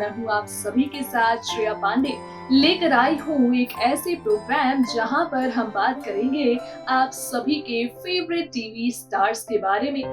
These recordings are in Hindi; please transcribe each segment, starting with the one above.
मैं हूँ आप सभी के साथ श्रेया पांडे, लेकर आई हूँ एक ऐसे प्रोग्राम जहाँ पर हम बात करेंगे आप सभी के फेवरेट टीवी स्टार्स के बारे में।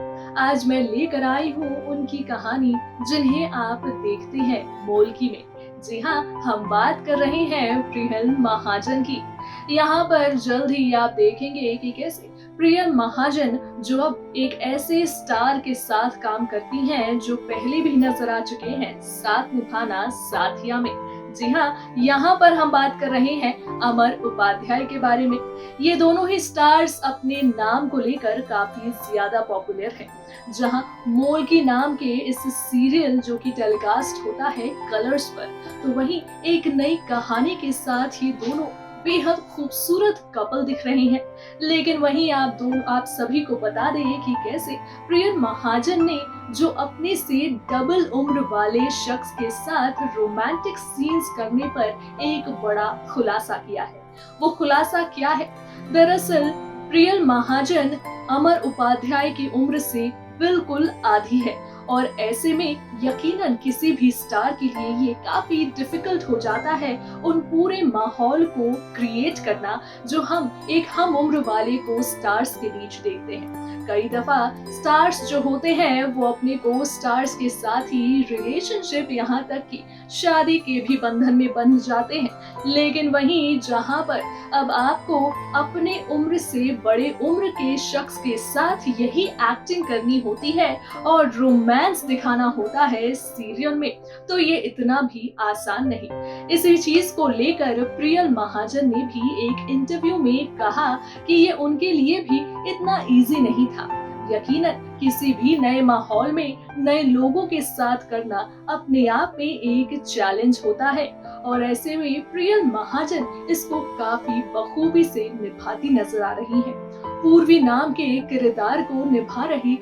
आज मैं लेकर आई हूँ उनकी कहानी जिन्हें आप देखते हैं मोल्की में। जी हाँ, हम बात कर रहे हैं प्रियल महाजन की। यहाँ पर जल्द ही आप देखेंगे कि कैसे प्रियल महाजन जो अब एक ऐसे स्टार के साथ काम करती हैं जो पहले भी नजर आ चुके हैं साथ निभाना साथिया में। जी हाँ, यहाँ पर हम बात कर रहे हैं अमर उपाध्याय के बारे में। ये दोनों ही स्टार्स अपने नाम को लेकर काफी ज्यादा पॉपुलर हैं। जहाँ मोल्की नाम के इस सीरियल जो कि टेलीकास्ट होता है कलर्स पर, तो वहीं एक नई कहानी के साथ ये दोनों बेहद खूबसूरत कपल दिख रहे हैं। लेकिन वहीं आप सभी को बता दें कि कैसे प्रियल महाजन ने जो अपने से डबल उम्र वाले शख्स के साथ रोमांटिक सीन्स करने पर एक बड़ा खुलासा किया है। वो खुलासा क्या है? दरअसल प्रियल महाजन अमर उपाध्याय की उम्र से बिल्कुल आधी है और ऐसे में यकीनन किसी भी स्टार के लिए ये काफी डिफिकल्ट हो जाता है उन पूरे माहौल को क्रिएट करना जो हम एक हम उम्र वाले को स्टार्स के बीच देखते हैं। कई दफा स्टार्स जो होते हैं वो अपने को स्टार्स के साथ ही रिलेशनशिप यहाँ तक कि शादी के भी बंधन में बंध जाते हैं। लेकिन वहीं जहाँ पर अब आपको अपने उम्र से बड़े उम्र के शख्स के साथ यही एक्टिंग करनी होती है और रोमांस दिखाना होता है सीरियल में, तो ये इतना भी आसान नहीं। इसी चीज को लेकर प्रियल महाजन ने भी एक इंटरव्यू में कहा कि ये उनके लिए भी इतना इजी नहीं था। यकीनन किसी भी नए माहौल में नए लोगों के साथ करना अपने आप में एक चैलेंज होता है और ऐसे में प्रियल महाजन इसको काफी बखूबी से निभाती नजर आ रही हैं। पूर्वी नाम के किरदार को निभा रही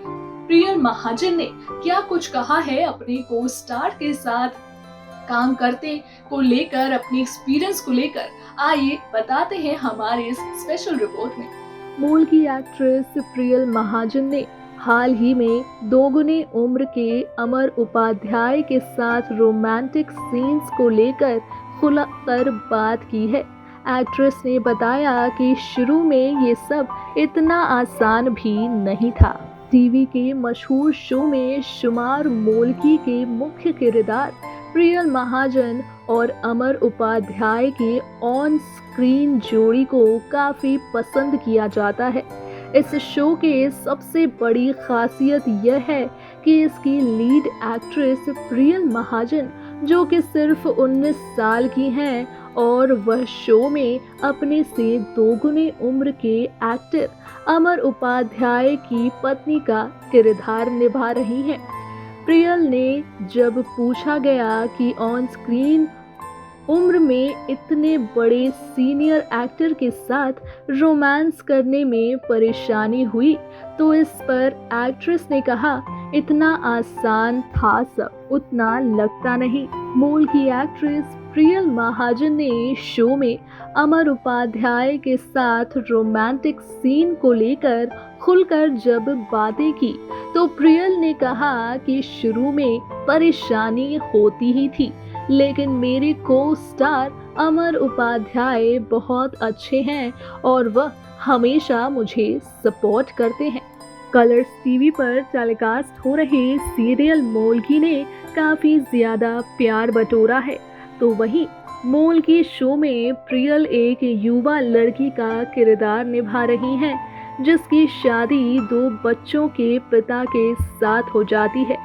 प्रियल महाजन ने क्या कुछ कहा है अपने को स्टार के साथ काम करते को लेकर, अपने एक्सपीरियंस को लेकर, आइए बताते हैं हमारे इस स्पेशल रिपोर्ट में। मोल्की एक्ट्रेस प्रियल महाजन ने हाल ही में दोगुने उम्र के अमर उपाध्याय के साथ रोमांटिक सीन्स को लेकर खुलकर बात की है। एक्ट्रेस ने बताया कि शुरू में ये सब इतना आसान भी नहीं था। टीवी के मशहूर शो में शुमार मोल्की के मुख्य किरदार प्रियल महाजन और अमर उपाध्याय के ऑन स्क्रीन जोड़ी को काफी पसंद किया जाता है। इस शो के सबसे बड़ी खासियत यह है कि इसकी लीड एक्ट्रेस प्रियल महाजन जो कि सिर्फ 19 साल की हैं और वह शो में अपने से दोगुने उम्र के एक्टर अमर उपाध्याय की पत्नी का किरदार निभा रही हैं। प्रियल ने जब पूछा गया कि ऑन स्क्रीन उम्र में इतने बड़े सीनियर एक्टर के साथ रोमांस करने में परेशानी हुई, तो इस पर एक्ट्रेस ने कहा, इतना आसान था सब, उतना लगता नहीं। मोल्की एक्ट्रेस प्रियल महाजन ने शो में अमर उपाध्याय के साथ रोमांटिक सीन को लेकर खुलकर जब बातें की तो प्रियल ने कहा कि शुरू में परेशानी होती ही थी, लेकिन मेरे को स्टार अमर उपाध्याय बहुत अच्छे हैं और वह हमेशा मुझे सपोर्ट करते हैं। कलर्स टीवी पर टेलीकास्ट हो रहे सीरियल मोल्की ने काफी ज्यादा प्यार बटोरा है, तो वहीं मोल्की शो में प्रियल एक युवा लड़की का किरदार निभा रही हैं जिसकी शादी 2 बच्चों के पिता के साथ हो जाती है।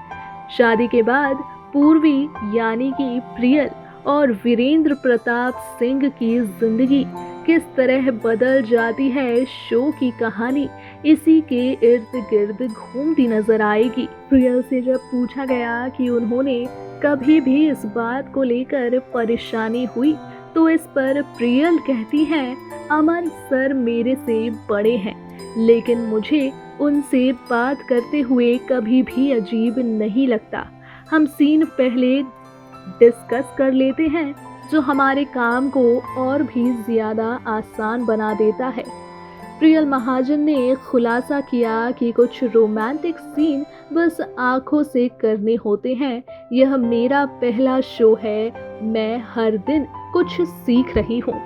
शादी के बाद पूर्वी यानी कि प्रियल और वीरेंद्र प्रताप सिंह की जिंदगी किस तरह बदल जाती है, शो की कहानी इसी के इर्द गिर्द घूमती नजर आएगी। प्रियल से जब पूछा गया कि उन्होंने कभी भी इस बात को लेकर परेशानी हुई, तो इस पर प्रियल कहती हैं, अमर सर मेरे से बड़े हैं, लेकिन मुझे उनसे बात करते हुए कभी भी अजीब नहीं लगता। हम सीन पहले डिस्कस कर लेते हैं जो हमारे काम को और भी ज्यादा आसान बना देता है। प्रियल महाजन ने खुलासा किया कि कुछ रोमांटिक सीन बस आंखों से करने होते हैं। यह मेरा पहला शो है, मैं हर दिन कुछ सीख रही हूँ।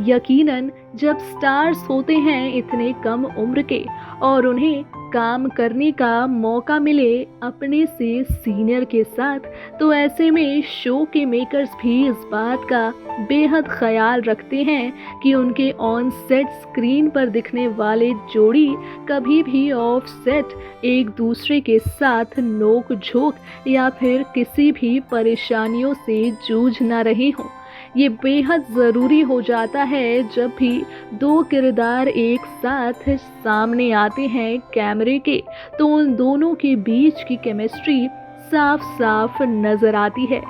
यकीनन जब स्टार्स होते हैं इतने कम उम्र के और उन्हें काम करने का मौका मिले अपने से सीनियर के साथ, तो ऐसे में शो के मेकर्स भी इस बात का बेहद ख्याल रखते हैं कि उनके ऑन सेट स्क्रीन पर दिखने वाले जोड़ी कभी भी ऑफ सेट एक दूसरे के साथ नोक झोंक या फिर किसी भी परेशानियों से जूझ न रहे हों। ये बेहद ज़रूरी हो जाता है जब भी दो किरदार एक साथ सामने आते हैं कैमरे के, तो उन दोनों के बीच की केमिस्ट्री साफ साफ नजर आती है।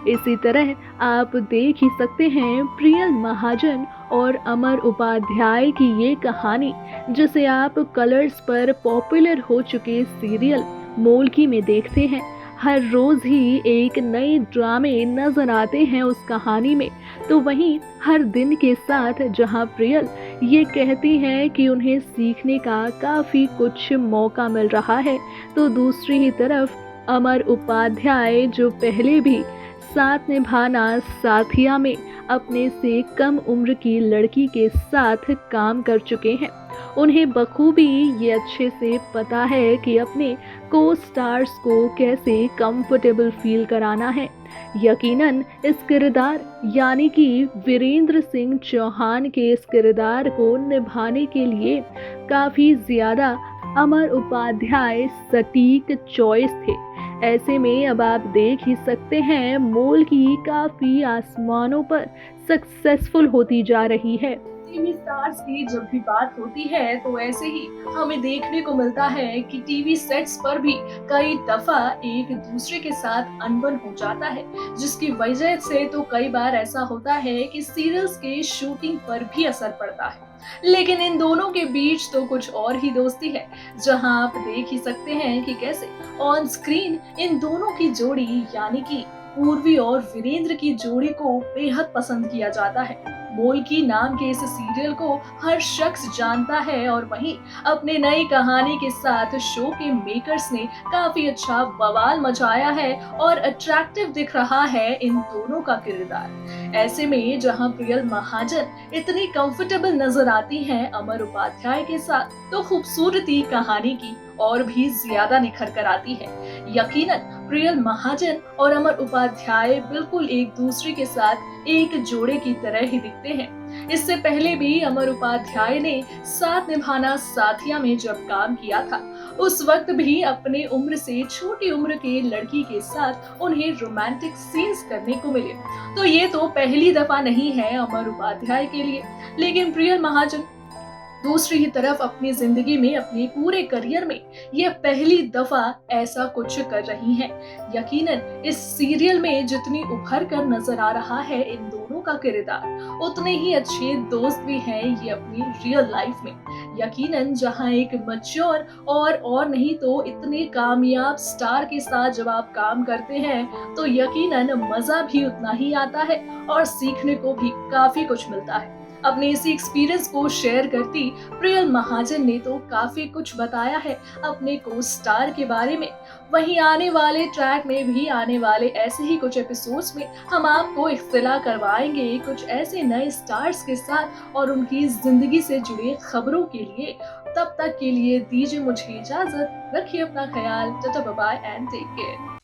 इसी तरह आप देख ही सकते हैं प्रियल महाजन और अमर उपाध्याय की ये कहानी, जिसे आप कलर्स पर पॉपुलर हो चुके सीरियल मोलकी में देखते हैं। हर रोज ही एक नए ड्रामे नजर आते हैं उस कहानी में। तो वहीं हर दिन के साथ जहां प्रियल ये कहती हैं कि उन्हें सीखने का काफ़ी कुछ मौका मिल रहा है, तो दूसरी ही तरफ अमर उपाध्याय जो पहले भी साथ निभाना साथिया में अपने से कम उम्र की लड़की के साथ काम कर चुके हैं, उन्हें बखूबी ये अच्छे से पता है कि अपने को स्टार्स को कैसे कंफर्टेबल फील कराना है। यकीनन इस किरदार यानी कि वीरेंद्र सिंह चौहान के इस किरदार को निभाने के लिए काफ़ी ज़्यादा अमर उपाध्याय सटीक चॉइस थे। ऐसे में अब आप देख ही सकते हैं मोलकी काफ़ी आसमानों पर सक्सेसफुल होती जा रही है। टीवी स्टार्स की जब भी बात होती है तो ऐसे ही हमें देखने को मिलता है कि टीवी सेट्स पर भी कई दफा एक दूसरे के साथ अनबन हो जाता है, जिसकी वजह से तो कई बार ऐसा होता है कि सीरियल्स के शूटिंग पर भी असर पड़ता है। लेकिन इन दोनों के बीच तो कुछ और ही दोस्ती है, जहां आप देख ही सकते हैं कि कैसे ऑन स्क्रीन इन दोनों की जोड़ी यानी कि पूर्वी और वीरेंद्र की जोड़ी को बेहद पसंद किया जाता है। मोलकी नाम के इस सीरियल को हर शख्स जानता है और वहीं अपने नई कहानी के साथ शो के मेकर्स ने काफी अच्छा बवाल मचाया है और अट्रैक्टिव दिख रहा है इन दोनों का किरदार। ऐसे में जहां प्रियल महाजन इतनी कंफर्टेबल नजर आती हैं अमर उपाध्याय के साथ, तो खूबसूरती कहानी की और भी ज्यादा निखर कर आती है। यकीनन प्रियल महाजन और अमर उपाध्याय बिल्कुल एक दूसरे के साथ एक जोड़े की तरह ही दिखते हैं। इससे पहले भी अमर उपाध्याय ने साथ निभाना साथिया में जब काम किया था, उस वक्त भी अपने उम्र से छोटी उम्र के लड़की के साथ उन्हें रोमांटिक सीन्स करने को मिले। तो ये तो पहली दफा नहीं है अमर उपाध्याय के लिए, लेकिन प्रियल महाजन दूसरी ही तरफ अपनी जिंदगी में अपने पूरे करियर में ये पहली दफा ऐसा कुछ कर रही हैं। यकीनन इस सीरियल में जितनी उभर कर नजर आ रहा है इन दोनों का किरदार, उतने ही अच्छे दोस्त भी हैं ये अपनी रियल लाइफ में। यकीनन जहां एक मैच्योर और नहीं तो इतने कामयाब स्टार के साथ जब आप काम करते हैं, तो यकीनन मजा भी उतना ही आता है और सीखने को भी काफी कुछ मिलता है। अपने इसी एक्सपीरियंस को शेयर करती प्रियल महाजन ने तो काफी कुछ बताया है अपने को स्टार के बारे में। वहीं आने वाले ट्रैक में भी आने वाले ऐसे ही कुछ एपिसोड्स में हम आपको इत्तला करवाएंगे कुछ ऐसे नए स्टार्स के साथ और उनकी जिंदगी से जुड़े खबरों के लिए। तब तक के लिए दीजिए मुझे इजाजत, रखिए अपना ख्याल, टाटा bye bye and take care.